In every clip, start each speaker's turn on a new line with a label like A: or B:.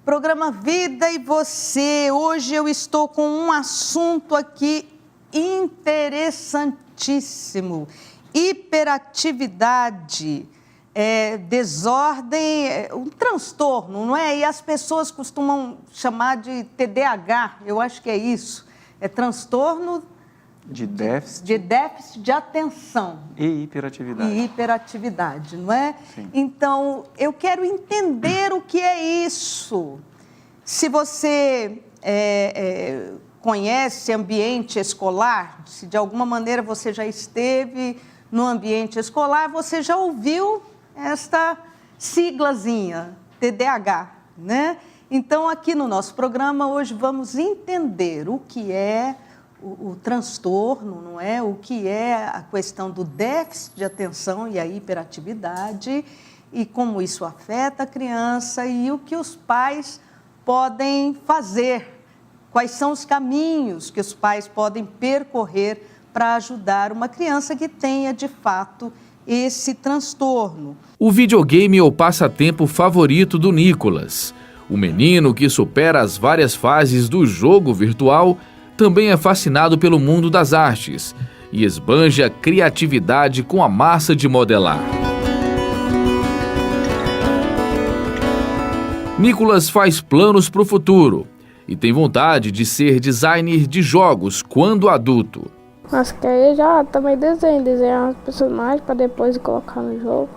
A: Programa Vida e Você. Hoje eu estou com um assunto aqui interessantíssimo. Hiperatividade, desordem, um transtorno, não é? E as pessoas costumam chamar de TDAH, eu acho que é isso. É transtorno de déficit de atenção.
B: E hiperatividade.
A: Não é?
B: Sim.
A: Então, eu quero entender o que é isso. Se você conhece ambiente escolar, se de alguma maneira você já esteve no ambiente escolar, você já ouviu esta siglazinha, TDAH, né? Então, aqui no nosso programa, hoje vamos entender o que é o transtorno, não é? O que é a questão do déficit de atenção e a hiperatividade e como isso afeta a criança e o que os pais podem fazer, quais são os caminhos que os pais podem percorrer para ajudar uma criança que tenha, de fato, esse transtorno.
C: O videogame é o passatempo favorito do Nicolas. O menino que supera as várias fases do jogo virtual também é fascinado pelo mundo das artes e esbanja criatividade com a massa de modelar. Nicolas faz planos para o futuro e tem vontade de ser designer de jogos quando adulto.
D: Mas que aí já também desenhar os personagens para depois colocar no jogo.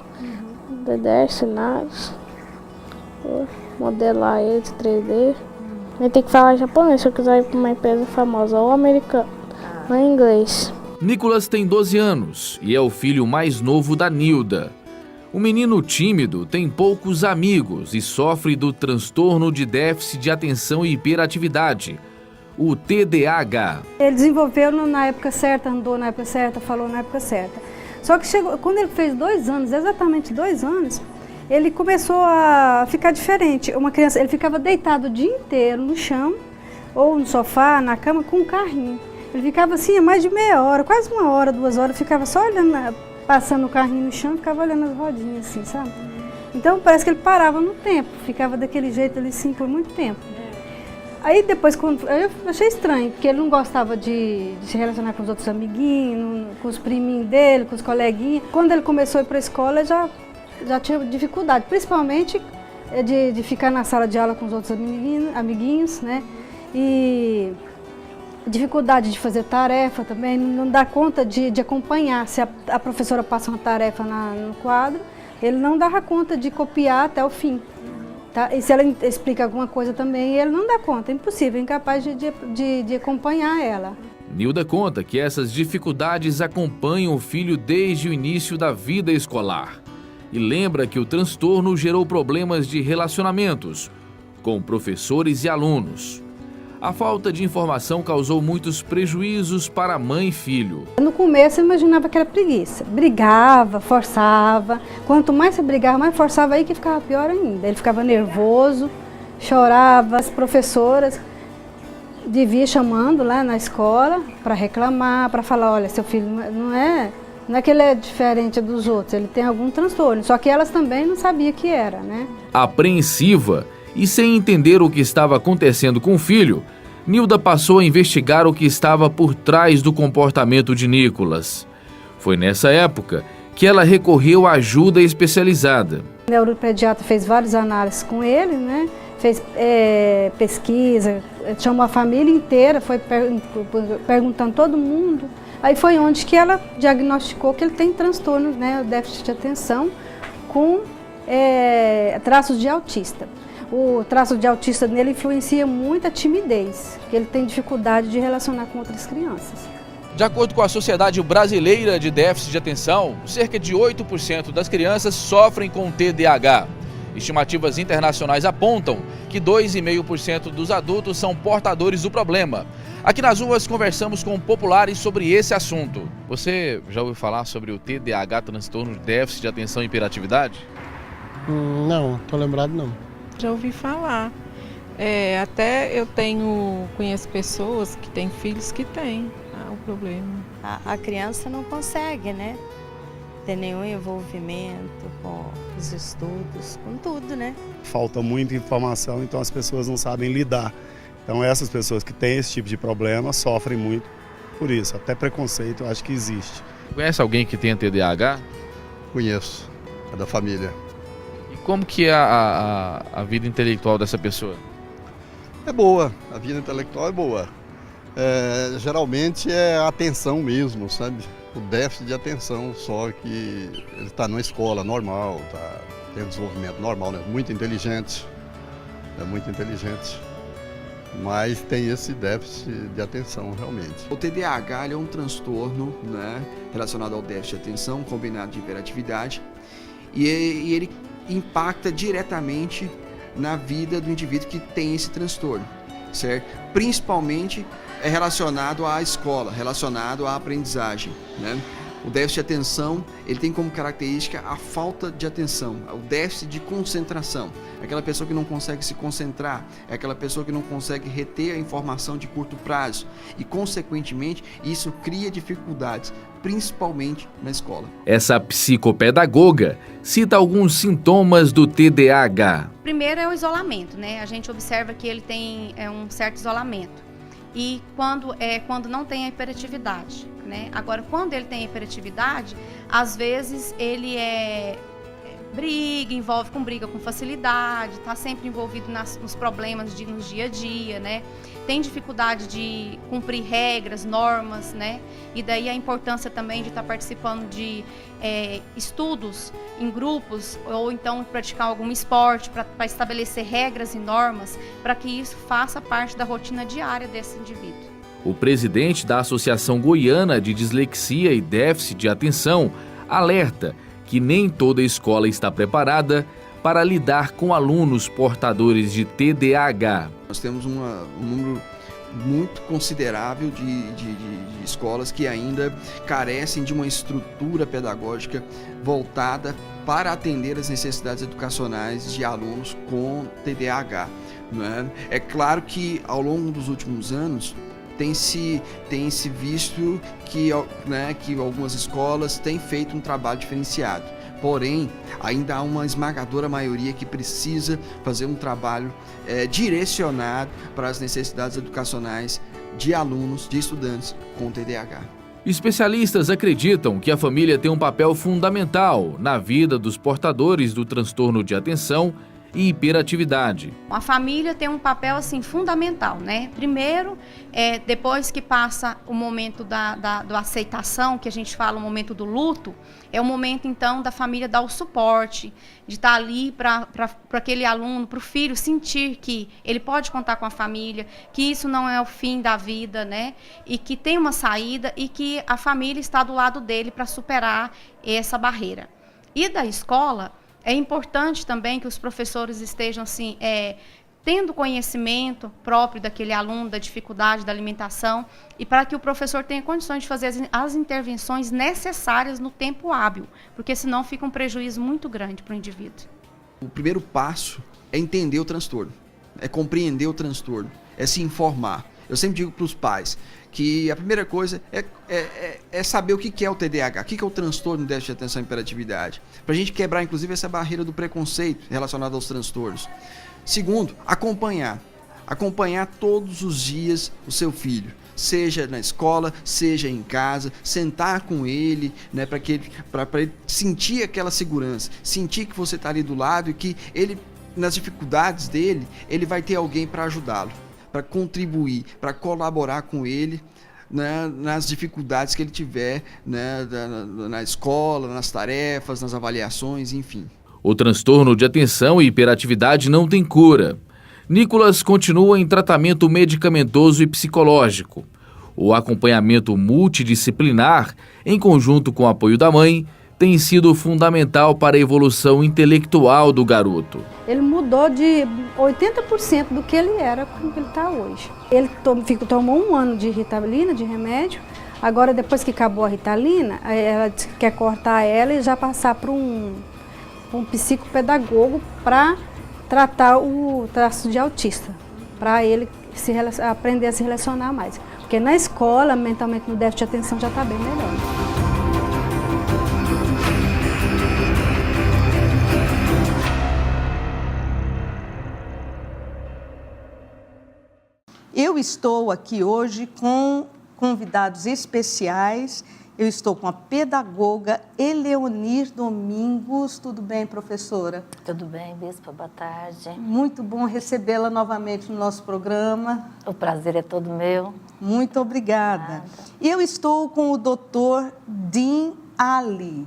D: D10, cenários, modelar eles 3D. Eu tenho que falar japonês se eu quiser ir para uma empresa famosa ou americana, ou em inglês.
C: Nicolas tem 12 anos e é o filho mais novo da Nilda. O menino tímido tem poucos amigos e sofre do transtorno de déficit de atenção e hiperatividade, o TDAH.
E: Ele desenvolveu na época certa, andou na época certa, falou na época certa. Só que quando ele fez 2 anos, exatamente 2 anos, ele começou a ficar diferente. Uma criança, ele ficava deitado o dia inteiro no chão, ou no sofá, na cama, com um carrinho. Ele ficava assim, mais de meia hora, quase 1 hora, 2 horas, ficava só olhando, passando o carrinho no chão, ficava olhando as rodinhas assim, sabe? Então parece que ele parava no tempo, ficava daquele jeito ali assim por muito tempo. Aí depois, eu achei estranho, porque ele não gostava de se relacionar com os outros amiguinhos, com os priminhos dele, com os coleguinhas. Quando ele começou a ir para a escola, já tinha dificuldade, principalmente de ficar na sala de aula com os outros amiguinhos, né? E dificuldade de fazer tarefa também, não dá conta de acompanhar. Se a professora passa uma tarefa no quadro, ele não dava conta de copiar até o fim. Tá? E se ela explica alguma coisa também, ele não dá conta, é impossível, é incapaz de acompanhar ela.
C: Nilda conta que essas dificuldades acompanham o filho desde o início da vida escolar. E lembra que o transtorno gerou problemas de relacionamentos com professores e alunos. A falta de informação causou muitos prejuízos para mãe e filho.
E: No começo eu imaginava que era preguiça. Brigava, forçava. Quanto mais você brigava, mais forçava, aí que ficava pior ainda. Ele ficava nervoso, chorava. As professoras deviam chamando lá na escola para reclamar, para falar, olha, seu filho não é que ele é diferente dos outros, ele tem algum transtorno. Só que elas também não sabiam que era, né?
C: Apreensiva e sem entender o que estava acontecendo com o filho, Nilda passou a investigar o que estava por trás do comportamento de Nicolas. Foi nessa época que ela recorreu à ajuda especializada.
E: O neuropediatra fez várias análises com ele, né? Fez pesquisa, chamou a família inteira, foi perguntando todo mundo. Aí foi onde que ela diagnosticou que ele tem transtorno, né, déficit de atenção com traços de autista. O traço de autista nele influencia muito a timidez, porque ele tem dificuldade de relacionar com outras crianças.
C: De acordo com a Sociedade Brasileira de Déficit de Atenção, cerca de 8% das crianças sofrem com TDAH. Estimativas internacionais apontam que 2,5% dos adultos são portadores do problema. Aqui nas ruas conversamos com populares sobre esse assunto. Você já ouviu falar sobre o TDAH, transtorno de déficit de atenção e hiperatividade?
F: Não, tô lembrado não.
G: Já ouvi falar. Até eu conheço pessoas que têm filhos que têm o problema.
H: A criança não consegue, né? ter nenhum envolvimento com os estudos, com tudo, né?
I: Falta muita informação, então as pessoas não sabem lidar. Então essas pessoas que têm esse tipo de problema sofrem muito por isso. Até preconceito eu acho que existe.
C: Conhece alguém que tenha TDAH?
J: Conheço, é da família.
C: E como que é a vida intelectual dessa pessoa?
J: É boa, a vida intelectual é boa. Geralmente é a atenção mesmo, sabe? O déficit de atenção, só que ele está numa escola normal, tem um desenvolvimento normal, né? Muito inteligente, é muito inteligente, mas tem esse déficit de atenção realmente.
K: O TDAH é um transtorno, né, relacionado ao déficit de atenção, combinado de hiperatividade, e ele impacta diretamente na vida do indivíduo que tem esse transtorno, certo? Principalmente é relacionado à escola, relacionado à aprendizagem, né? O déficit de atenção, ele tem como característica a falta de atenção, o déficit de concentração. É aquela pessoa que não consegue se concentrar, é aquela pessoa que não consegue reter a informação de curto prazo e, consequentemente, isso cria dificuldades, principalmente na escola.
C: Essa psicopedagoga cita alguns sintomas do TDAH.
L: Primeiro é o isolamento, né? A gente observa que ele tem um certo isolamento. E quando não tem a hiperatividade, né? Agora, quando ele tem a hiperatividade, às vezes ele envolve com briga com facilidade, está sempre envolvido nos problemas nos dia a dia, né? Tem dificuldade de cumprir regras, normas, né? E daí a importância também de estar participando de estudos em grupos ou então praticar algum esporte para estabelecer regras e normas para que isso faça parte da rotina diária desse indivíduo.
C: O presidente da Associação Goiana de Dislexia e Déficit de Atenção alerta que nem toda escola está preparada para lidar com alunos portadores de TDAH.
K: Nós temos um número muito considerável de escolas que ainda carecem de uma estrutura pedagógica voltada para atender as necessidades educacionais de alunos com TDAH, né? É claro que ao longo dos últimos anos tem se visto que algumas escolas têm feito um trabalho diferenciado. Porém, ainda há uma esmagadora maioria que precisa fazer um trabalho direcionado para as necessidades educacionais de alunos, de estudantes com TDAH.
C: Especialistas acreditam que a família tem um papel fundamental na vida dos portadores do transtorno de atenção e hiperatividade.
L: A família tem um papel assim fundamental, né? Primeiro, depois que passa o momento da aceitação, que a gente fala o momento do luto, é o momento então da família dar o suporte, de estar ali para aquele aluno, para o filho sentir que ele pode contar com a família, que isso não é o fim da vida, né? E que tem uma saída e que a família está do lado dele para superar essa barreira. E da escola, é importante também que os professores estejam assim, tendo conhecimento próprio daquele aluno, da dificuldade da alimentação, e para que o professor tenha condições de fazer as intervenções necessárias no tempo hábil, porque senão fica um prejuízo muito grande para o indivíduo.
K: O primeiro passo é entender o transtorno, é compreender o transtorno, é se informar. Eu sempre digo para os pais que a primeira coisa é saber o que é o TDAH, o que é o transtorno de déficit de atenção e hiperatividade, para a gente quebrar, inclusive, essa barreira do preconceito relacionado aos transtornos. Segundo, acompanhar todos os dias o seu filho, seja na escola, seja em casa, sentar com ele, né, para ele sentir aquela segurança, sentir que você está ali do lado e que ele, nas dificuldades dele, ele vai ter alguém para ajudá-lo, para contribuir, para colaborar com ele, né, nas dificuldades que ele tiver, né, na escola, nas tarefas, nas avaliações, enfim.
C: O transtorno de atenção e hiperatividade não tem cura. Nicolas continua em tratamento medicamentoso e psicológico. O acompanhamento multidisciplinar, em conjunto com o apoio da mãe, tem sido fundamental para a evolução intelectual do garoto.
E: Ele mudou de 80% do que ele era com o que ele está hoje. Ele tomou 1 ano de Ritalina, de remédio. Agora, depois que acabou a Ritalina, ela quer cortar ela e já passar para um psicopedagogo para tratar o traço de autista, para ele aprender a se relacionar mais. Porque na escola, mentalmente no déficit de atenção já está bem melhor.
A: eu estou aqui hoje com convidados especiais. Eu estou com a pedagoga Eleonir Domingos. Tudo bem, professora?
M: Tudo bem, Bispa, boa tarde.
A: Muito bom recebê-la novamente no nosso programa.
M: O prazer é todo meu.
A: Muito obrigada. E eu estou com o doutor Dean Ali,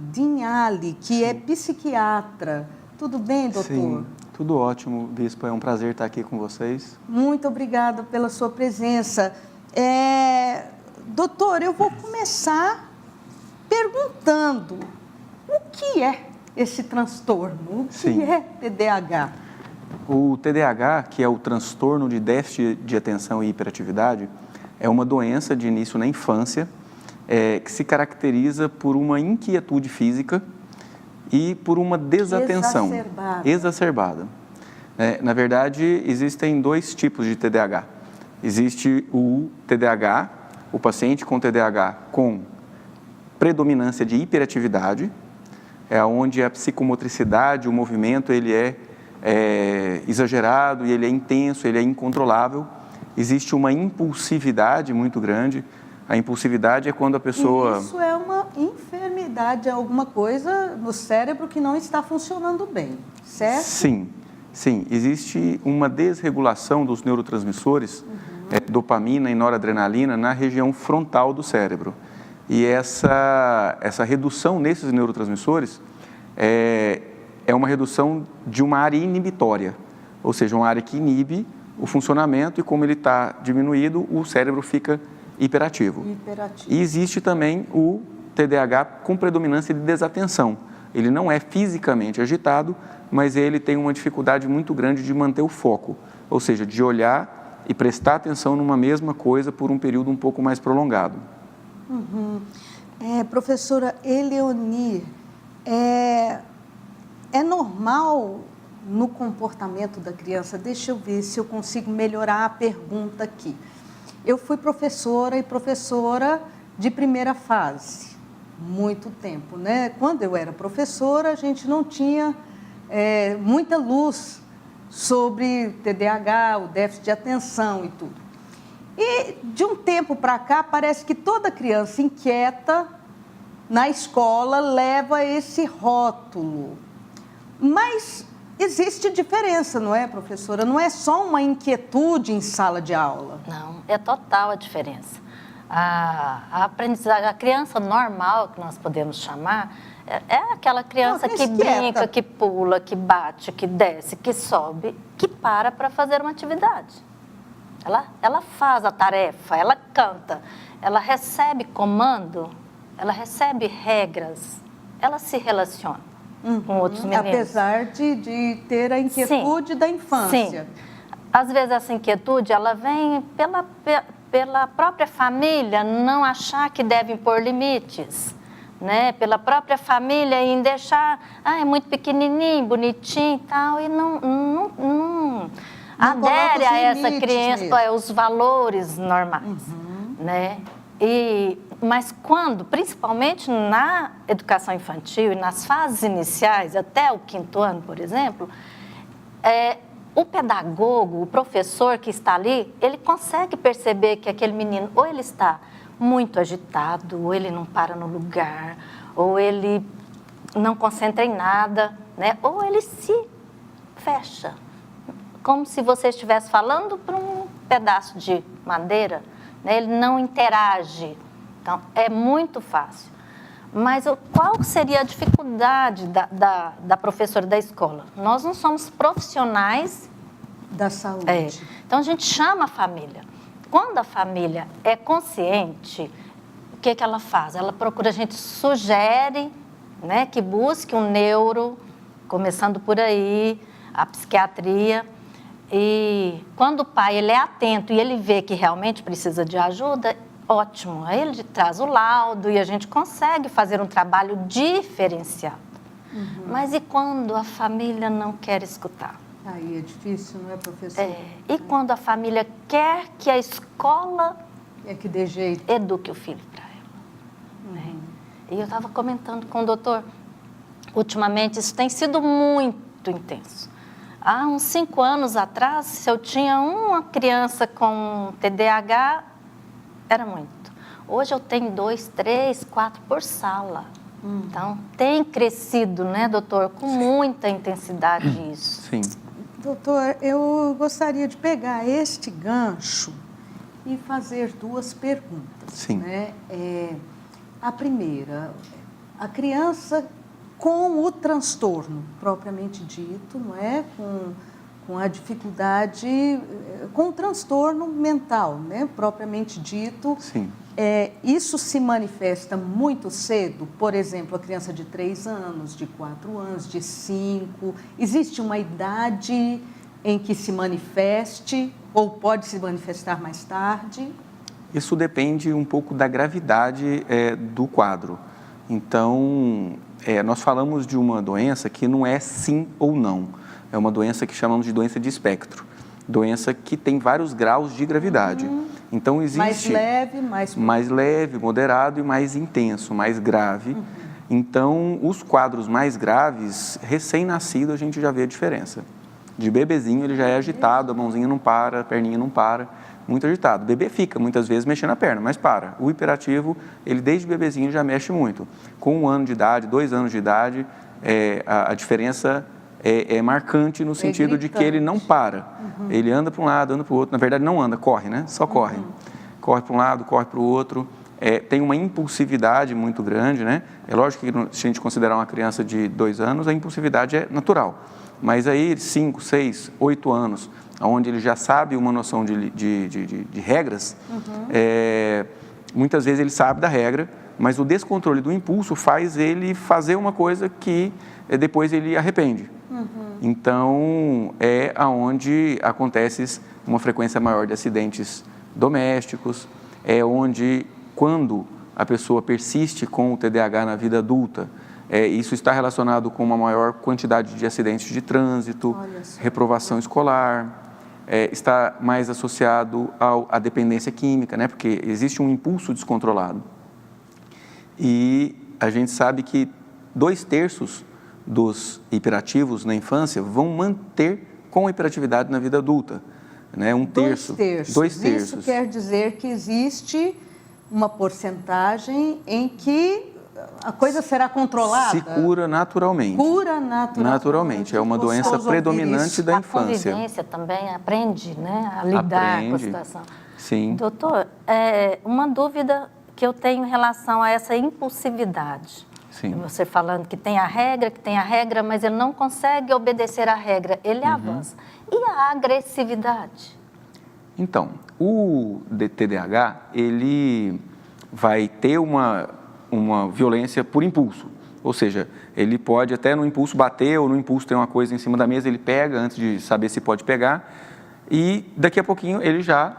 A: que é psiquiatra. Tudo bem, doutor?
B: Sim, tudo ótimo, Bispa. É um prazer estar aqui com vocês.
A: Muito obrigada pela sua presença. Doutor, eu vou começar perguntando o que é esse transtorno, o que é TDAH?
B: O TDAH, que é o transtorno de déficit de atenção e hiperatividade, é uma doença de início na infância, que se caracteriza por uma inquietude física e por uma desatenção exacerbada. Na verdade, existem dois tipos de TDAH. Existe o TDAH, o paciente com TDAH com predominância de hiperatividade, onde a psicomotricidade, o movimento, ele é exagerado, e ele é intenso, ele é incontrolável. Existe uma impulsividade muito grande. A impulsividade é quando a pessoa...
A: Isso é uma enfermidade, alguma coisa no cérebro que não está funcionando bem, certo?
B: Sim. Existe uma desregulação dos neurotransmissores, dopamina e noradrenalina, na região frontal do cérebro. E essa redução nesses neurotransmissores é uma redução de uma área inibitória, ou seja, uma área que inibe o funcionamento, e como ele está diminuído, o cérebro fica hiperativo. E existe também o TDAH com predominância de desatenção. Ele não é fisicamente agitado, mas ele tem uma dificuldade muito grande de manter o foco, ou seja, de olhar e prestar atenção numa mesma coisa por um período um pouco mais prolongado.
A: Professora Eleonir, é normal no comportamento da criança? Deixa eu ver se eu consigo melhorar a pergunta aqui. Eu fui professora de primeira fase, muito tempo, né? Quando eu era professora, a gente não tinha muita luz sobre TDAH, o déficit de atenção e tudo. E de um tempo para cá, parece que toda criança inquieta na escola leva esse rótulo. Mas existe diferença, não é, professora? Não é só uma inquietude em sala de aula.
M: Não, é total a diferença. A aprendizagem, a criança normal, que nós podemos chamar, é aquela criança que brinca, que pula, que bate, que desce, que sobe, que para fazer uma atividade. Ela faz a tarefa, ela canta, ela recebe comando, ela recebe regras, ela se relaciona com outros meninos.
A: Apesar de ter a inquietude da infância.
M: Sim. Às vezes essa inquietude, ela vem pela própria família não achar que deve impor limites, né? Pela própria família em deixar, é muito pequenininho, bonitinho e tal, e não adere a essa criança os valores normais, né? Mas quando, principalmente na educação infantil e nas fases iniciais, até o 5º ano, por exemplo, o pedagogo, o professor que está ali, ele consegue perceber que aquele menino, ou ele está muito agitado, ou ele não para no lugar, ou ele não concentra em nada, né? Ou ele se fecha, como se você estivesse falando para um pedaço de madeira, né? Ele não interage. Então, é muito fácil. Mas qual seria a dificuldade da professora da escola? Nós não somos profissionais
A: da saúde.
M: Então, a gente chama a família. Quando a família é consciente, o que ela faz? Ela procura, a gente sugere, né, que busque um neuro, começando por aí, a psiquiatria. E quando o pai ele é atento e ele vê que realmente precisa de ajuda, ótimo. Aí ele traz o laudo e a gente consegue fazer um trabalho diferenciado. Mas e quando a família não quer escutar?
A: Aí é difícil, não é, professora?
M: E quando a família quer que a escola
A: que dê jeito,
M: eduque o filho para ela. E eu estava comentando com o doutor, ultimamente isso tem sido muito intenso. Há uns 5 anos atrás, se eu tinha uma criança com TDAH, era muito. Hoje eu tenho 2, 3, 4 por sala. Então, tem crescido, né, doutor, com muita intensidade isso.
B: Sim.
A: Doutor, eu gostaria de pegar este gancho e fazer 2 perguntas.
B: Sim.
A: Né? A primeira, a criança com o transtorno propriamente dito, não é? Com a dificuldade, com o transtorno mental, né? Propriamente dito.
B: Sim.
A: Isso se manifesta muito cedo, por exemplo, a criança de 3 anos, de 4 anos, de 5. Existe uma idade em que se manifeste ou pode se manifestar mais tarde?
B: Isso depende um pouco da gravidade do quadro. Então, nós falamos de uma doença que não é sim ou não. É uma doença que chamamos de doença de espectro. Doença que tem vários graus de gravidade. Então, existe... Mais leve, moderado e mais intenso, mais grave. Então, os quadros mais graves, recém-nascido, a gente já vê a diferença. De bebezinho, ele já é agitado, a mãozinha não para, a perninha não para, muito agitado. O bebê fica, muitas vezes, mexendo a perna, mas para. O hiperativo, ele desde bebezinho já mexe muito. Com 1 ano de idade, 2 anos de idade, a diferença é marcante no sentido de que ele não para. Ele anda para um lado, anda para o outro. Na verdade, não anda, corre, né? Só corre. Corre para um lado, corre para o outro. Tem uma impulsividade muito grande, né? É lógico que se a gente considerar uma criança de 2 anos, a impulsividade é natural. Mas aí, 5, 6, 8 anos, onde ele já sabe uma noção de regras, muitas vezes ele sabe da regra, mas o descontrole do impulso faz ele fazer uma coisa que depois ele arrepende. Então, é onde acontece uma frequência maior de acidentes domésticos, é onde, quando a pessoa persiste com o TDAH na vida adulta, isso está relacionado com uma maior quantidade de acidentes de trânsito, reprovação escolar, está mais associado à dependência química, né? Porque existe um impulso descontrolado. E a gente sabe que 2/3 dos hiperativos na infância vão manter com a hiperatividade na vida adulta. Né? 1/3. 2/3.
A: Isso quer dizer que existe uma porcentagem em que a coisa será controlada?
B: Se cura naturalmente.
A: Cura naturalmente.
B: É uma doença predominante da infância.
M: A convivência também aprende, né, a lidar com a situação.
B: Sim.
M: Doutor, uma dúvida que eu tenho em relação a essa impulsividade.
B: Sim.
M: Você falando que tem a regra, mas ele não consegue obedecer à regra, ele avança. E a agressividade?
B: Então, o TDAH, ele vai ter uma violência por impulso. Ou seja, ele pode até no impulso bater ou no impulso ter uma coisa em cima da mesa, ele pega antes de saber se pode pegar e daqui a pouquinho ele já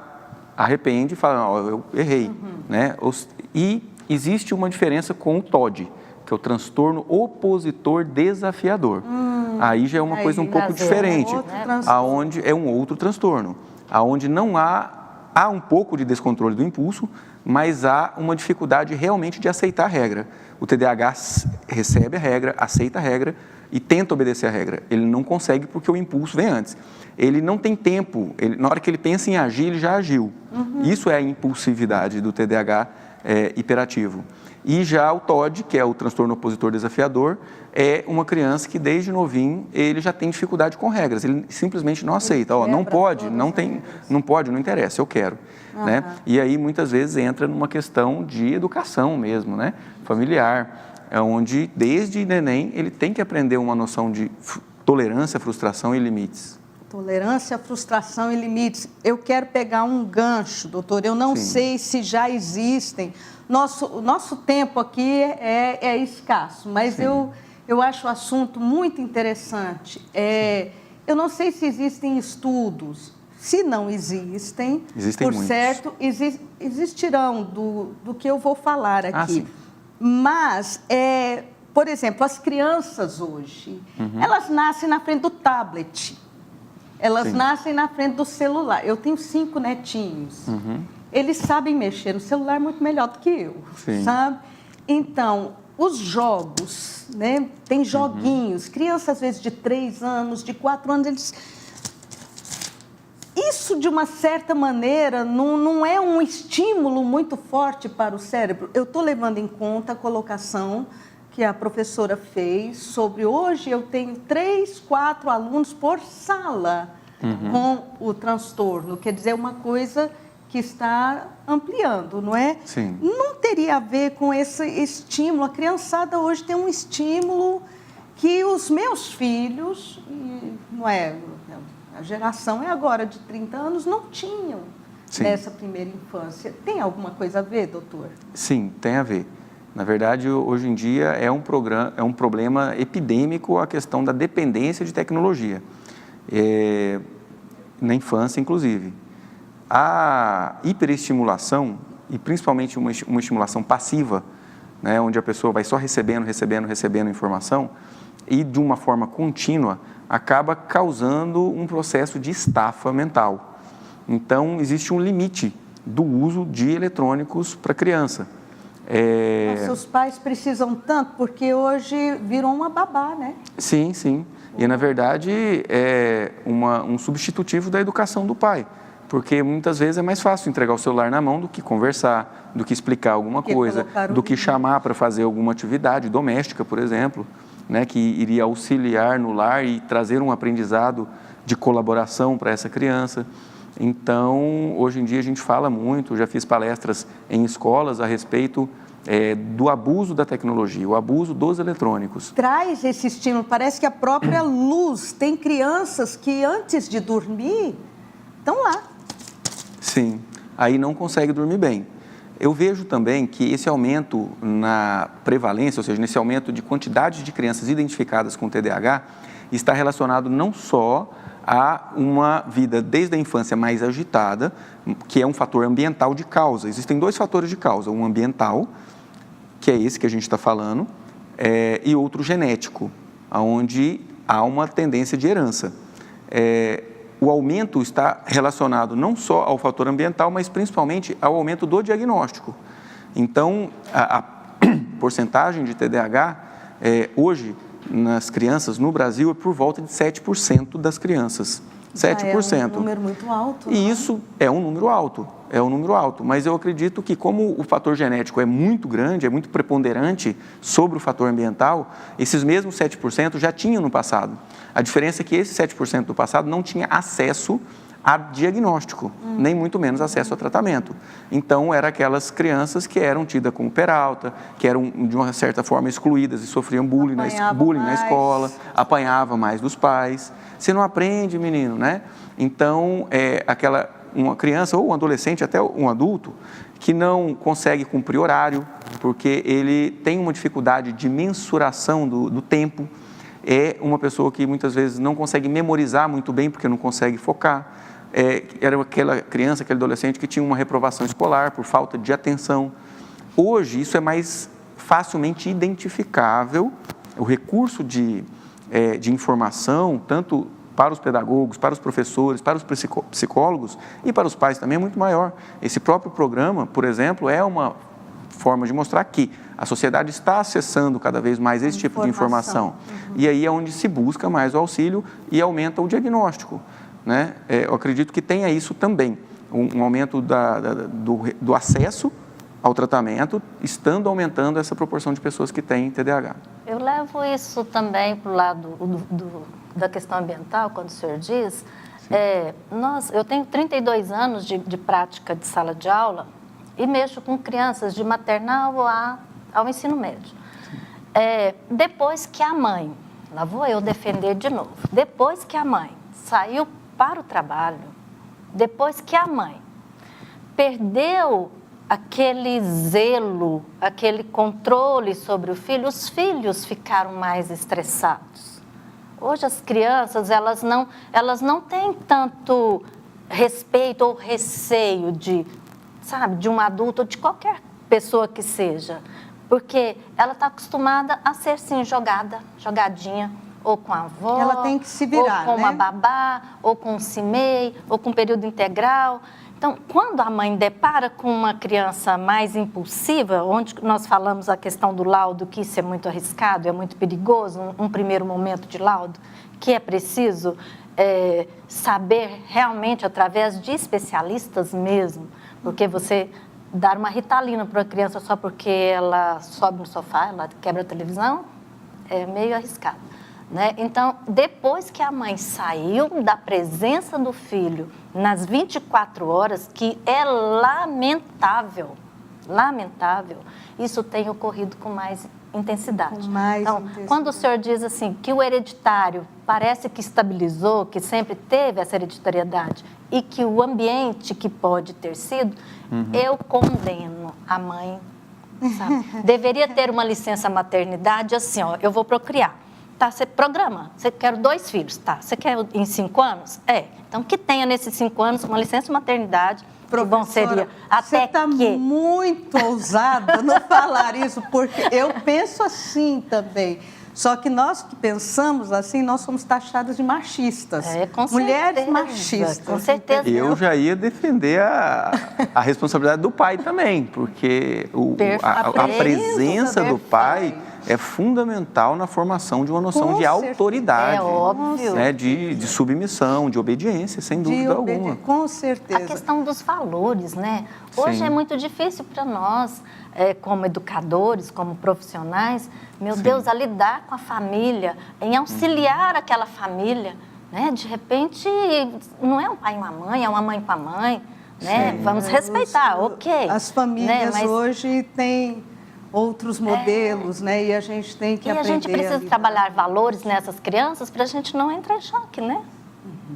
B: arrepende e fala, não, eu errei. Né? E existe uma diferença com o TOD, que é o transtorno opositor desafiador. Aí já é uma coisa um pouco diferente, aonde é um outro transtorno, aonde não há um pouco de descontrole do impulso, mas há uma dificuldade realmente de aceitar a regra. O TDAH recebe a regra, aceita a regra e tenta obedecer a regra. Ele não consegue porque o impulso vem antes. Ele não tem tempo, na hora que ele pensa em agir, ele já agiu. Isso é a impulsividade do TDAH hiperativo. E já o TOD, que é o transtorno opositor desafiador, é uma criança que desde novinho ele já tem dificuldade com regras, ele simplesmente não aceita, não pode, não interessa, eu quero. Né? E aí muitas vezes entra numa questão de educação mesmo, né? Familiar, onde desde neném ele tem que aprender uma noção de tolerância, frustração e limites.
A: Tolerância, frustração e limites. Eu quero pegar um gancho, doutor, eu não sei se já existem. Nosso tempo aqui é escasso, mas eu acho o assunto muito interessante. Eu não sei se existem estudos. Se não existem, por muitos. Certo, existirão do que eu vou falar aqui. Mas, por exemplo, as crianças hoje, elas nascem na frente do tablet, elas nascem na frente do celular. Eu tenho 5 netinhos. Eles sabem mexer no celular muito melhor do que eu, sabe? Então, os jogos, né? Tem joguinhos, crianças às vezes de 3 anos, de 4 anos, eles... Isso, de uma certa maneira, não é um estímulo muito forte para o cérebro. Eu estou levando em conta a colocação que a professora fez sobre hoje eu tenho 3, 4 alunos por sala com o transtorno. Quer dizer, é uma coisa que está ampliando, não é?
B: Sim.
A: Não teria a ver com esse estímulo. A criançada hoje tem um estímulo que os meus filhos, não é, a geração é agora de 30 anos, não tinham nessa primeira infância. Tem alguma coisa a ver, doutor?
B: Sim, tem a ver. Na verdade, hoje em dia é um problema epidêmico a questão da dependência de tecnologia, na infância, inclusive. A hiperestimulação, e principalmente uma estimulação passiva, né, onde a pessoa vai só recebendo informação, e de uma forma contínua, acaba causando um processo de estafa mental. Então, existe um limite do uso de eletrônicos para a criança.
A: Nossa, os pais precisam tanto, porque hoje virou uma babá, né?
B: Sim, sim. E, na verdade, é um substitutivo da educação do pai. Porque muitas vezes é mais fácil entregar o celular na mão do que conversar, do que explicar alguma coisa, do que chamar para fazer alguma atividade doméstica, por exemplo, né, que iria auxiliar no lar e trazer um aprendizado de colaboração para essa criança. Então, hoje em dia a gente fala muito, já fiz palestras em escolas a respeito do abuso da tecnologia, o abuso dos eletrônicos.
A: Traz esse estímulo, parece que a própria luz, tem crianças que antes de dormir estão lá.
B: Sim, aí não consegue dormir bem. Eu vejo também que esse aumento na prevalência, ou seja, nesse aumento de quantidade de crianças identificadas com TDAH, está relacionado não só a uma vida desde a infância mais agitada, que é um fator ambiental de causa. Existem 2 fatores de causa, um ambiental, que é esse que a gente está falando, e outro genético, onde há uma tendência de herança. O aumento está relacionado não só ao fator ambiental, mas principalmente ao aumento do diagnóstico. Então, a porcentagem de TDAH, hoje, nas crianças no Brasil, é por volta de 7% das crianças. 7%.
A: É um número muito alto.
B: E isso é um número alto, mas eu acredito que como o fator genético é muito grande, é muito preponderante sobre o fator ambiental, esses mesmos 7% já tinham no passado. A diferença é que esse 7% do passado não tinha acesso a diagnóstico, nem muito menos acesso a tratamento. Então, eram aquelas crianças que eram tidas como peralta, que eram de uma certa forma excluídas e sofriam bullying na escola, apanhava mais dos pais. Você não aprende, menino, né? Então, uma criança ou um adolescente, até um adulto, que não consegue cumprir horário, porque ele tem uma dificuldade de mensuração do tempo, é uma pessoa que muitas vezes não consegue memorizar muito bem, porque não consegue focar. Era aquela criança, aquele adolescente que tinha uma reprovação escolar por falta de atenção. Hoje, isso é mais facilmente identificável, o recurso de informação, tanto para os pedagogos, para os professores, para os psicólogos e para os pais também é muito maior. Esse próprio programa, por exemplo, é uma forma de mostrar que a sociedade está acessando cada vez mais esse tipo de informação. E aí é onde se busca mais o auxílio e aumenta o diagnóstico, né? Eu acredito que tenha isso também, um aumento do acesso ao tratamento, estando aumentando essa proporção de pessoas que têm TDAH.
M: Eu levo isso também para o lado da questão ambiental, quando o senhor diz. Eu tenho 32 anos de prática de sala de aula e mexo com crianças de maternal ao ensino médio. Depois que a mãe, lá vou eu defender de novo, depois que a mãe saiu para o trabalho, depois que a mãe perdeu aquele zelo, aquele controle sobre o filho, os filhos ficaram mais estressados. Hoje as crianças, elas não têm tanto respeito ou receio de um adulto ou de qualquer pessoa que seja, porque ela está acostumada a ser, sim, jogadinha, ou com a avó,
A: ela tem que se virar,
M: ou com uma babá, ou com um CIMEI, ou com período integral. Então, quando a mãe depara com uma criança mais impulsiva, onde nós falamos a questão do laudo, que isso é muito arriscado, é muito perigoso, um primeiro momento de laudo, que é preciso saber realmente, através de especialistas mesmo, porque você dar uma Ritalina para uma criança só porque ela sobe no sofá, ela quebra a televisão, é meio arriscado, né? Então, depois que a mãe saiu da presença do filho nas 24 horas, que é lamentável, isso tem ocorrido com mais intensidade. Então, quando o senhor diz assim, que o hereditário parece que estabilizou, que sempre teve essa hereditariedade, e que o ambiente que pode ter sido, eu condeno a mãe, sabe? Deveria ter uma licença maternidade assim, ó, eu vou procriar. Tá, você programa, você quer 2 filhos, tá? Você quer em 5 anos? Então, que tenha nesses 5 anos uma licença maternidade. Bom, seria até
A: você está muito ousada no falar isso, porque eu penso assim também. Só que nós que pensamos assim, nós somos taxadas de machistas.
M: Com
A: mulheres
M: certeza,
A: machistas.
M: Com certeza.
B: Eu já ia defender a responsabilidade do pai também, porque a presença do pai é fundamental na formação de uma noção de autoridade.
M: É óbvio.
B: Né, de submissão, de obediência, sem dúvida alguma.
A: Com certeza.
M: A questão dos valores, né? Hoje
B: Sim.
M: é muito difícil para nós, como educadores, como profissionais, meu Deus, a lidar com a família, em auxiliar aquela família, né? De repente, não é um pai e uma mãe, é uma mãe com a mãe, né? Vamos respeitar, ok.
A: As famílias hoje têm outros modelos, né? E a gente tem que aprender.
M: E a gente precisa trabalhar valores nessas crianças para a gente não entrar em choque, né?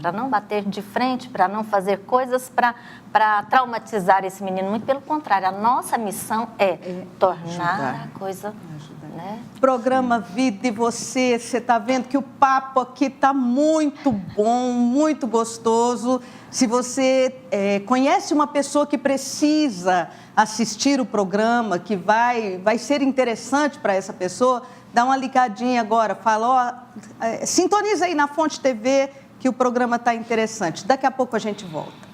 M: Para não bater de frente, para não fazer coisas para traumatizar esse menino. Muito pelo contrário, a nossa missão é tornar a coisa... Né?
A: Programa Vida e você está vendo que o papo aqui está muito bom, muito gostoso. Se você conhece uma pessoa que precisa assistir o programa, que vai ser interessante para essa pessoa, dá uma ligadinha agora, fala, sintoniza aí na Fonte TV que o programa está interessante. Daqui a pouco a gente volta.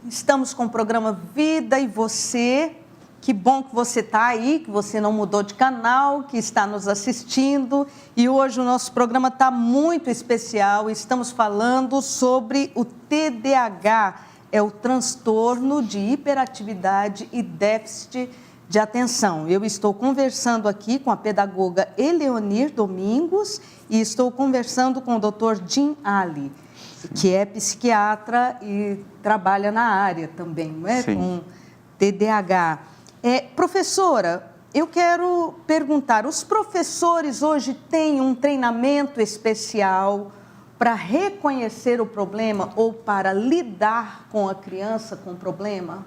A: Estamos com o programa Vida e Você. Que bom que você está aí, que você não mudou de canal, que está nos assistindo. E hoje o nosso programa está muito especial. Estamos falando sobre o TDAH, é o transtorno de hiperatividade e déficit de atenção. Eu estou conversando aqui com a pedagoga Eleonir Domingos e estou conversando com o Dr. Jim Ali, que é psiquiatra e trabalha na área também, não é? Com TDAH. Professora, eu quero perguntar, os professores hoje têm um treinamento especial para reconhecer o problema ou para lidar com a criança com o problema?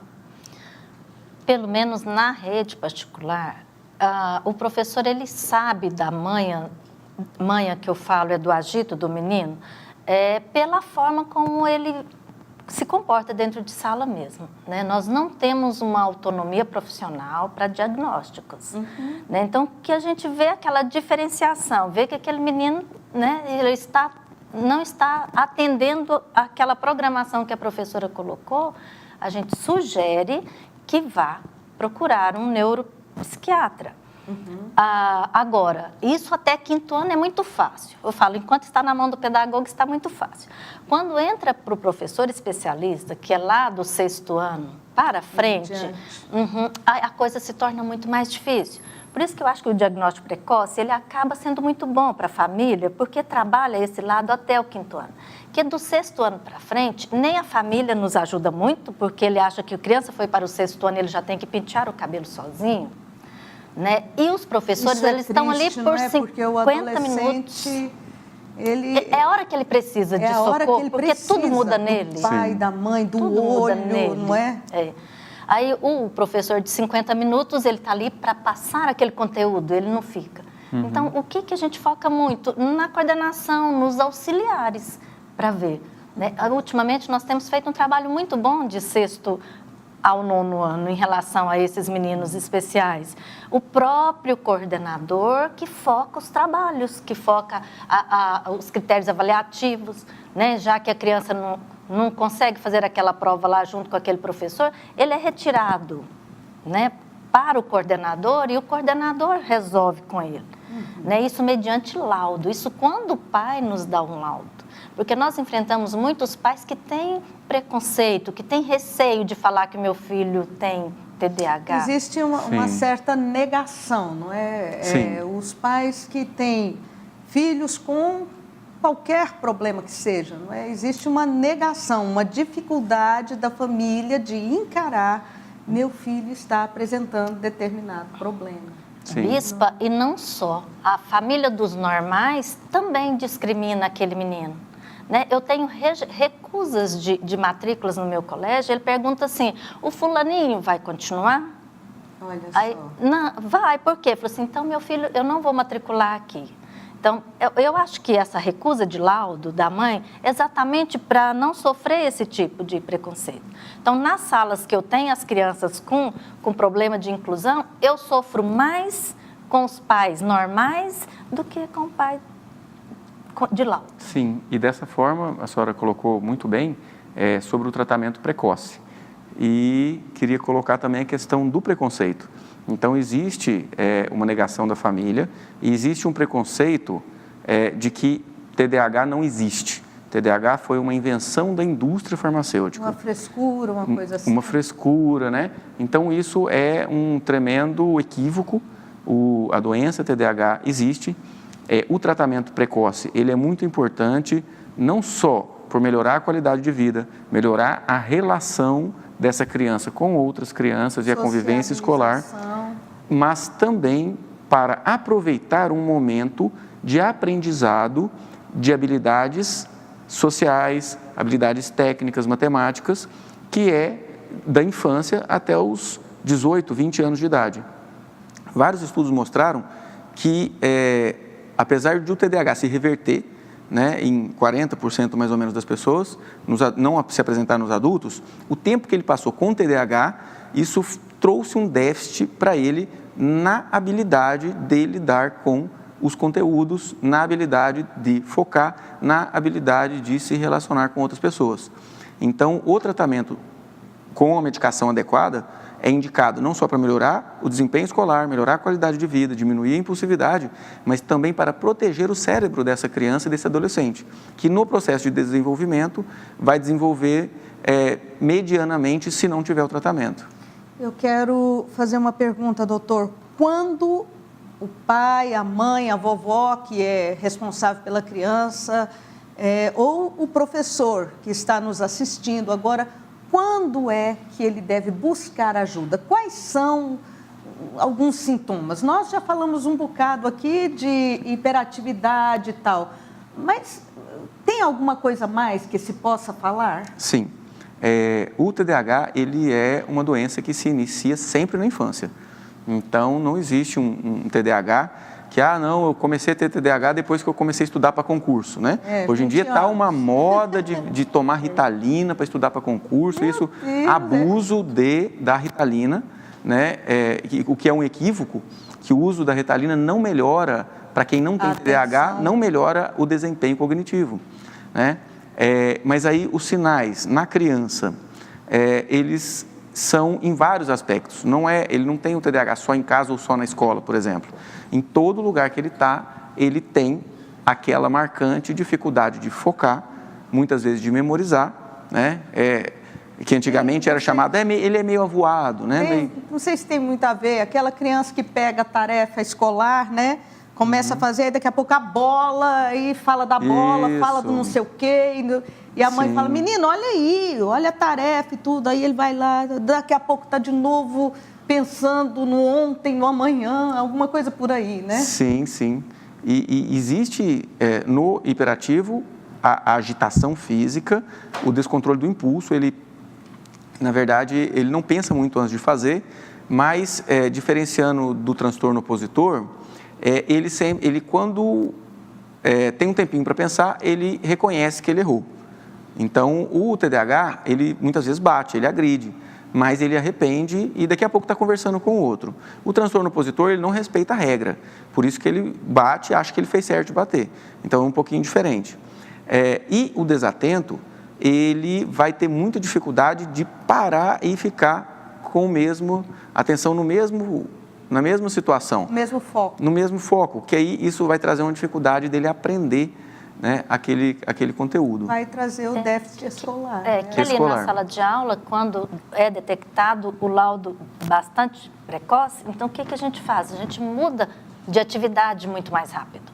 M: Pelo menos na rede particular, o professor ele sabe da manha que eu falo é do agito do menino, pela forma como ele se comporta dentro de sala mesmo, né? Nós não temos uma autonomia profissional para diagnósticos, né? Então, que a gente vê aquela diferenciação, vê que aquele menino, né, ele não está atendendo aquela programação que a professora colocou, a gente sugere que vá procurar um neuropsiquiatra. Agora, isso até 5º ano é muito fácil. Eu falo, enquanto está na mão do pedagogo, está muito fácil. Quando entra para o professor especialista, que é lá do 6º ano para frente, a coisa se torna muito mais difícil. Por isso que eu acho que o diagnóstico precoce, ele acaba sendo muito bom para a família, porque trabalha esse lado até o 5º ano. Que do 6º ano para frente, nem a família nos ajuda muito, porque ele acha que a criança foi para o 6º ano e ele já tem que pentear o cabelo sozinho. Né? E os professores, eles estão ali por 50 minutos. É a hora que ele precisa de socorro, porque tudo muda nele.
A: Do pai, da mãe, do olho, não é?
M: Aí o professor de 50 minutos, ele está ali para passar aquele conteúdo, ele não fica. Então, o que a gente foca muito? Na coordenação, nos auxiliares, para ver. Né? Ultimamente, nós temos feito um trabalho muito bom de 6º ao 9º ano em relação a esses meninos especiais. O próprio coordenador que foca os trabalhos, que foca os critérios avaliativos, né? Já que a criança não consegue fazer aquela prova lá junto com aquele professor, ele é retirado, né, para o coordenador e o coordenador resolve com ele. Né, isso mediante laudo, isso quando o pai nos dá um laudo. Porque nós enfrentamos muitos pais que têm preconceito, que têm receio de falar que meu filho tem TDAH.
A: Existe uma certa negação, não é? Os pais que têm filhos com qualquer problema que seja, não é? Existe uma negação, uma dificuldade da família de encarar meu filho está apresentando determinado problema.
M: Bispa, e não só, a família dos normais também discrimina aquele menino. Né? Eu tenho recusas de matrículas no meu colégio, ele pergunta assim, o fulaninho vai continuar?
A: Olha
M: Aí,
A: só.
M: Não, vai, por quê? Falou assim, então meu filho, eu não vou matricular aqui. Então, eu acho que essa recusa de laudo da mãe é exatamente para não sofrer esse tipo de preconceito. Então, nas salas que eu tenho as crianças com problema de inclusão, eu sofro mais com os pais normais do que com o pai de laudo.
B: Sim, e dessa forma, a senhora colocou muito bem sobre o tratamento precoce. E queria colocar também a questão do preconceito. Então, existe uma negação da família e existe um preconceito de que TDAH não existe. TDAH foi uma invenção da indústria farmacêutica.
A: Uma frescura, uma coisa assim.
B: Uma frescura, né? Então, isso é um tremendo equívoco. A doença TDAH existe. O tratamento precoce, ele é muito importante, não só por melhorar a qualidade de vida, melhorar a relação dessa criança com outras crianças e a convivência escolar, mas também para aproveitar um momento de aprendizado de habilidades sociais, habilidades técnicas, matemáticas, que é da infância até os 18, 20 anos de idade. Vários estudos mostraram que, apesar de o TDAH se reverter, né, em 40% mais ou menos das pessoas, não se apresentar nos adultos, o tempo que ele passou com TDAH, isso trouxe um déficit para ele na habilidade de lidar com os conteúdos, na habilidade de focar, na habilidade de se relacionar com outras pessoas. Então, o tratamento com a medicação adequada é indicado não só para melhorar o desempenho escolar, melhorar a qualidade de vida, diminuir a impulsividade, mas também para proteger o cérebro dessa criança e desse adolescente, que no processo de desenvolvimento vai desenvolver medianamente se não tiver o tratamento.
A: Eu quero fazer uma pergunta, doutor. Quando o pai, a mãe, a vovó, que é responsável pela criança, ou o professor que está nos assistindo agora, quando é que ele deve buscar ajuda? Quais são alguns sintomas? Nós já falamos um bocado aqui de hiperatividade e tal, mas tem alguma coisa mais que se possa falar?
B: Sim. O TDAH, ele é uma doença que se inicia sempre na infância. Então, não existe um TDAH que, não, eu comecei a ter TDAH depois que eu comecei a estudar para concurso, né? Hoje em dia está uma moda de tomar Ritalina para estudar para concurso, abuso da Ritalina, né? O que é um equívoco, que o uso da Ritalina não melhora, para quem não tem TDAH, não melhora o desempenho cognitivo, né? Mas aí os sinais na criança, eles são em vários aspectos. Ele não tem o TDAH só em casa ou só na escola, por exemplo. Em todo lugar que ele está, ele tem aquela marcante dificuldade de focar, muitas vezes de memorizar, né? Que antigamente era chamado, ele é meio avoado, né?
A: Não sei se tem muito a ver, aquela criança que pega a tarefa escolar, né? Começa a fazer, daqui a pouco a bola, e fala da bola, fala do não sei o quê, e a mãe fala, menino, olha aí, olha a tarefa e tudo, aí ele vai lá, daqui a pouco está de novo pensando no ontem, no amanhã, alguma coisa por aí, né?
B: Sim, sim. E existe no hiperativo a agitação física, o descontrole do impulso, ele, na verdade, ele não pensa muito antes de fazer, mas diferenciando do transtorno opositor, ele quando tem um tempinho para pensar, ele reconhece que ele errou. Então, o TDAH, ele muitas vezes bate, ele agride, mas ele arrepende e daqui a pouco está conversando com o outro. O transtorno opositor, ele não respeita a regra, por isso que ele bate e acha que ele fez certo de bater. Então, é um pouquinho diferente. E o desatento, ele vai ter muita dificuldade de parar e ficar com atenção na mesma situação.
A: Mesmo foco.
B: No mesmo foco, que aí isso vai trazer uma dificuldade dele aprender, né, aquele conteúdo.
A: Vai trazer o déficit escolar.
M: Que ali na sala de aula, quando é detectado o laudo bastante precoce, então o que a gente faz? A gente muda de atividade muito mais rápido.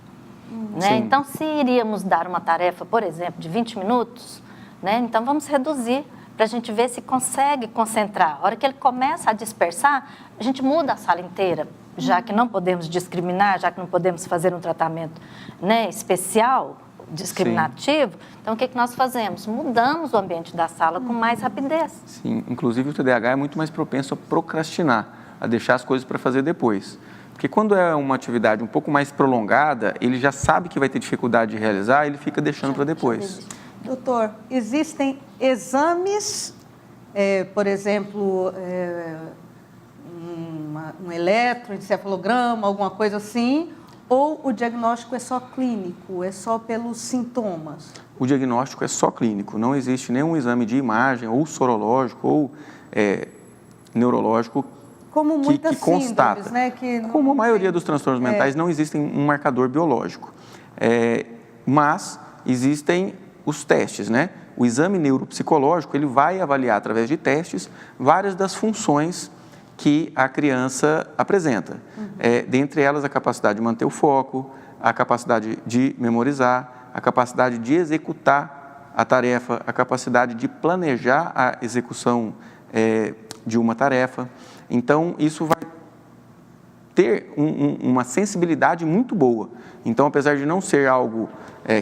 M: Né? Então, se iríamos dar uma tarefa, por exemplo, de 20 minutos, né, então vamos reduzir para a gente ver se consegue concentrar. A hora que ele começa a dispersar, a gente muda a sala inteira, já que não podemos discriminar, já que não podemos fazer um tratamento, né, especial, discriminativo. Então, o que nós fazemos? Mudamos o ambiente da sala com mais rapidez.
B: Sim, inclusive o TDAH é muito mais propenso a procrastinar, a deixar as coisas para fazer depois. Porque quando é uma atividade um pouco mais prolongada, ele já sabe que vai ter dificuldade de realizar, ele fica deixando para depois.
A: Doutor, existem exames, por exemplo, um eletroencefalograma, alguma coisa assim, ou o diagnóstico é só clínico, é só pelos sintomas?
B: O diagnóstico é só clínico, não existe nenhum exame de imagem, ou sorológico, ou neurológico,
A: como muitas
B: que constata.
A: Síndromes, né? Que
B: como a maioria dos transtornos mentais, não existe um marcador biológico. Mas existem os testes, né? O exame neuropsicológico, ele vai avaliar, através de testes, várias das funções que a criança apresenta. Dentre elas, a capacidade de manter o foco, a capacidade de memorizar, a capacidade de executar a tarefa, a capacidade de planejar a execução de uma tarefa. Então, isso vai ter uma sensibilidade muito boa. Então, apesar de não ser algo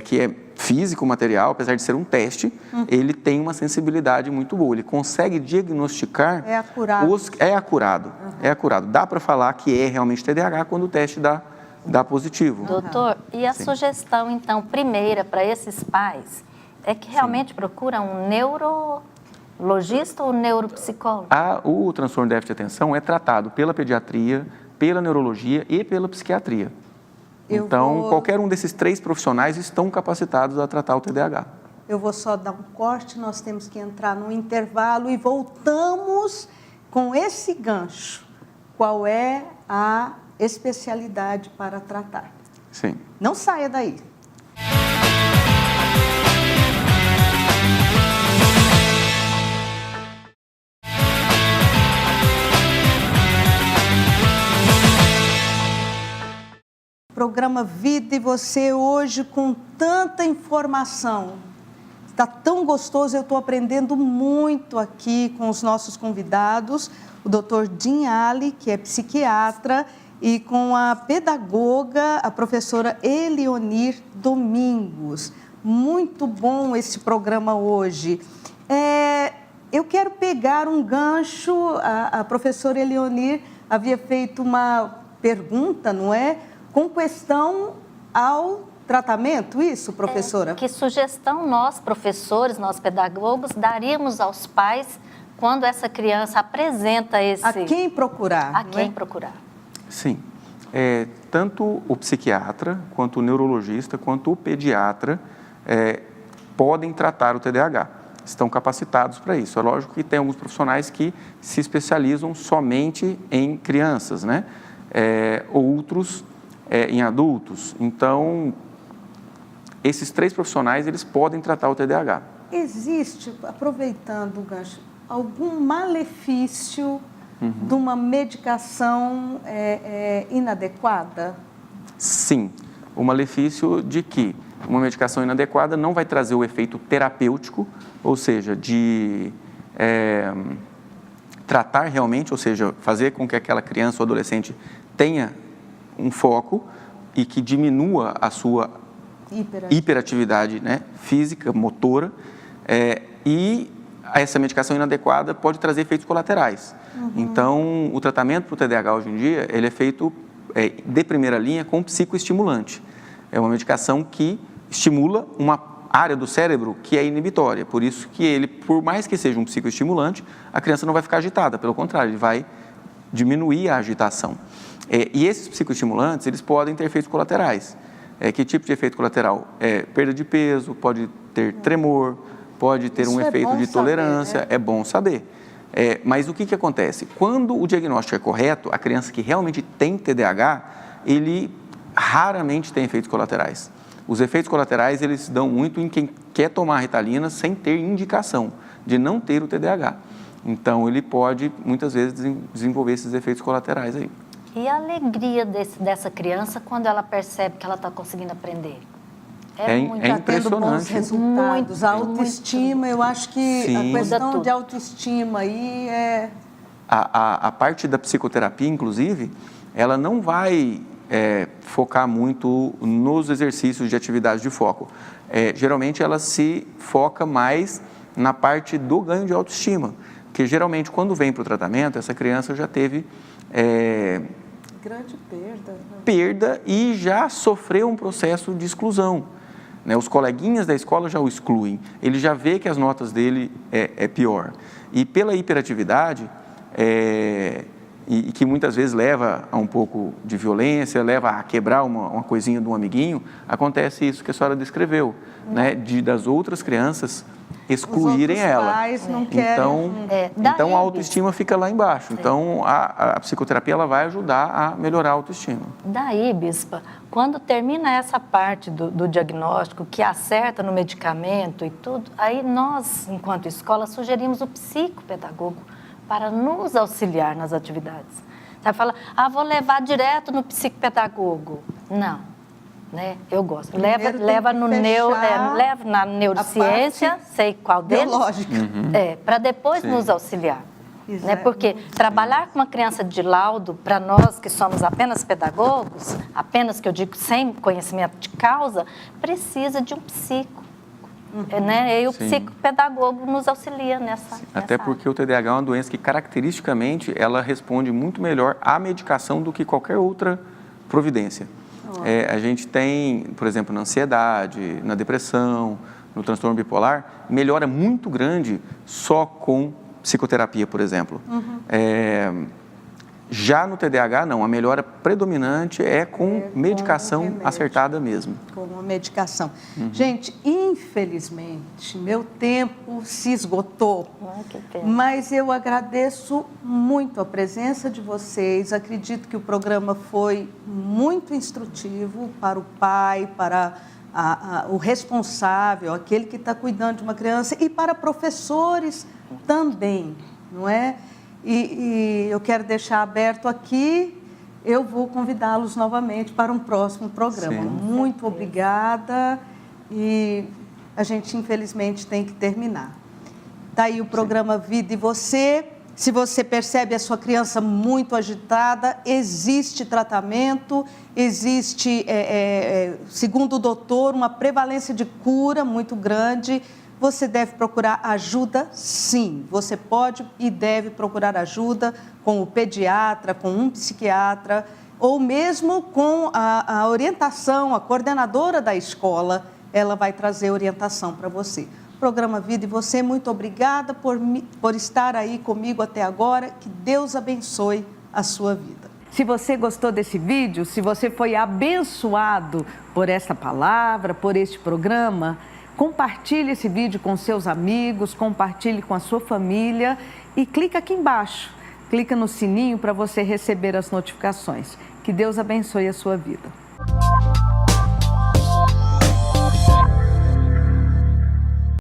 B: que é físico, material, apesar de ser um teste, ele tem uma sensibilidade muito boa. Ele consegue diagnosticar...
A: É acurado.
B: É acurado. É acurado. Dá para falar que é realmente TDAH quando o teste dá positivo.
M: Doutor, e a sugestão, então, primeira para esses pais é que realmente procura um neurologista ou neuropsicólogo?
B: O transtorno de déficit de atenção é tratado pela pediatria, pela neurologia e pela psiquiatria. Então, qualquer um desses 3 profissionais estão capacitados a tratar o TDAH.
A: Eu vou só dar um corte, nós temos que entrar no intervalo e voltamos com esse gancho. Qual é a especialidade para tratar?
B: Sim.
A: Não saia daí. Programa Vida e Você hoje com tanta informação. Está tão gostoso, eu estou aprendendo muito aqui com os nossos convidados, o Dr. Jim Ali, que é psiquiatra, e com a pedagoga, a professora Eleonir Domingos. Muito bom esse programa hoje. Eu quero pegar um gancho, a professora Eleonir havia feito uma pergunta, não é? Com questão ao tratamento, isso, professora?
M: Que sugestão nós, professores, nós pedagogos, daríamos aos pais quando essa criança apresenta esse...
A: A quem procurar?
M: A quem procurar.
B: Sim. Tanto o psiquiatra, quanto o neurologista, quanto o pediatra podem tratar o TDAH. Estão capacitados para isso. É lógico que tem alguns profissionais que se especializam somente em crianças, né? Outros... em adultos. Então, esses 3 profissionais, eles podem tratar o TDAH.
A: Existe, aproveitando o gancho, algum malefício de uma medicação inadequada?
B: Sim, o malefício de que uma medicação inadequada não vai trazer o efeito terapêutico, ou seja, de tratar realmente, ou seja, fazer com que aquela criança ou adolescente tenha um foco e que diminua a sua hiperatividade, né, física, motora, e essa medicação inadequada pode trazer efeitos colaterais. Então, o tratamento para o TDAH hoje em dia, ele é feito de primeira linha com psicoestimulante. É uma medicação que estimula uma área do cérebro que é inibitória. Por isso que ele, por mais que seja um psicoestimulante, a criança não vai ficar agitada, pelo contrário, ele vai diminuir a agitação. E esses psicoestimulantes, eles podem ter efeitos colaterais. Que tipo de efeito colateral? Perda de peso, pode ter tremor, pode ter um efeito de tolerância, é bom saber. Mas o que acontece? Quando o diagnóstico é correto, a criança que realmente tem TDAH, ele raramente tem efeitos colaterais. Os efeitos colaterais, eles se dão muito em quem quer tomar Ritalina sem ter indicação de não ter o TDAH. Então, ele pode, muitas vezes, desenvolver esses efeitos colaterais aí.
M: E a alegria dessa criança quando ela percebe que ela está conseguindo aprender?
B: É impressionante.
A: Bons resultados. A autoestima, eu acho que
B: Sim.
A: a questão de autoestima aí é...
B: A parte da psicoterapia, inclusive, ela não vai focar muito nos exercícios de atividade de foco. Geralmente, ela se foca mais na parte do ganho de autoestima, porque geralmente, quando vem para o tratamento, essa criança já teve...
A: grande perda.
B: Perda e já sofreu um processo de exclusão. Os coleguinhas da escola já o excluem, ele já vê que as notas dele é pior. E pela hiperatividade, e que muitas vezes leva a um pouco de violência, leva a quebrar uma coisinha de um amiguinho, acontece isso que a senhora descreveu, né? Das outras crianças excluírem ela.
A: Pais não querem.
B: Então a autoestima fica lá embaixo. Então a psicoterapia ela vai ajudar a melhorar a autoestima.
M: Daí, bispa, quando termina essa parte do diagnóstico, que acerta no medicamento e tudo, aí nós, enquanto escola, sugerimos o psicopedagogo para nos auxiliar nas atividades. Você fala, vou levar direto no psicopedagogo. Não. Né? Eu gosto. Leva na neurociência, sei qual deles.
A: Biológica.
M: Para depois nos auxiliar. Né? Porque trabalhar com uma criança de laudo, para nós que somos apenas pedagogos, apenas que eu digo sem conhecimento de causa, precisa de um psico. Né? E o psicopedagogo nos auxilia nessa
B: Até porque o TDAH é uma doença que, caracteristicamente, ela responde muito melhor à medicação do que qualquer outra providência. A gente tem, por exemplo, na ansiedade, na depressão, no transtorno bipolar, melhora muito grande só com psicoterapia, por exemplo. Já no TDAH, não. A melhora predominante é com medicação acertada mesmo.
A: Com a medicação. Gente, infelizmente, meu tempo se esgotou.
M: Que pena.
A: Mas eu agradeço muito a presença de vocês. Acredito que o programa foi muito instrutivo para o pai, para o responsável, aquele que está cuidando de uma criança, e para professores também, não é? E eu quero deixar aberto aqui, eu vou convidá-los novamente para um próximo programa. Muito obrigada, e a gente infelizmente tem que terminar. Está aí o programa Vida e Você. Se você percebe a sua criança muito agitada, existe tratamento, existe, segundo o doutor, uma prevalência de cura muito grande. Você deve procurar ajuda, sim. Você pode e deve procurar ajuda com o pediatra, com um psiquiatra, ou mesmo com a orientação, a coordenadora da escola, ela vai trazer orientação para você. Programa Vida e Você, muito obrigada por estar aí comigo até agora. Que Deus abençoe a sua vida. Se você gostou desse vídeo, se você foi abençoado por essa palavra, por este programa, compartilhe esse vídeo com seus amigos, compartilhe com a sua família e clica aqui embaixo. Clica no sininho para você receber as notificações. Que Deus abençoe a sua vida.